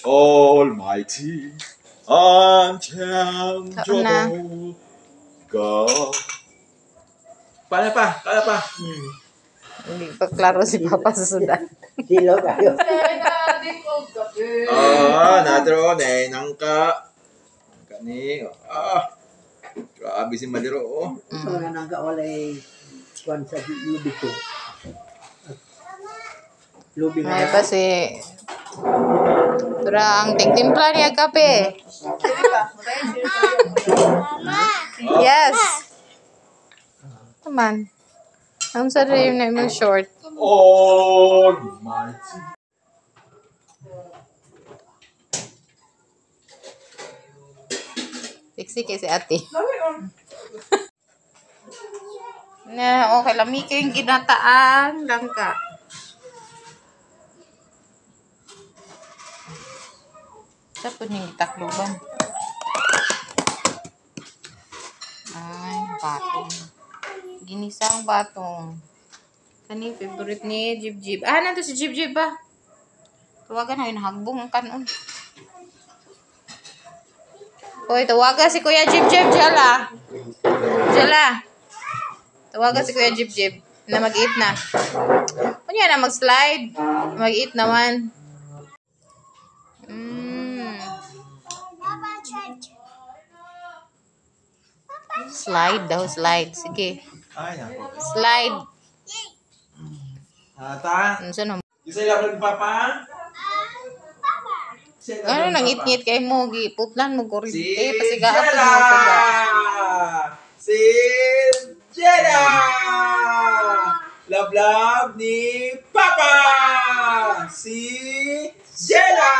Almighty, unchangeable God. Kaya pa. Hindi pa klaro si Papa sa sudan. Dilo kayo. Natro, nangka. Kani, grabe si Madero, oh. So, nang kaolay kwan sa lubi ko. Lubi May na. pa si... Turang tigtimpla niya kape. Yes. Come on. Ang sarili na yung short. Almighty. Sexy kay si ate. Na, okay. Lami ko yung ginataan. Langka. Sa po niyong itakluban. Ay, batong. Ginisang batong. Kani, favorite ni Jib-Jib. Nandito si Jib-Jib ba? Tawagan na, inahagbong ang kanon. Hoy, tawagan si Kuya Jib-Jib, Jala. Jala. Tawagan si Kuya Jib-Jib na mag-eat na. Kunya na, mag-slide. Mag-eat naman. Slide daw, slide. Sige. Ay, nako. Slide. Saan? Isa lang ng Papa? Ano nang ngit-ngit kay mo? Putlan mo ko rin. Si Pasigaan ko Jella! mo sa ba. Si Jella! Love ni Papa! Si Jella!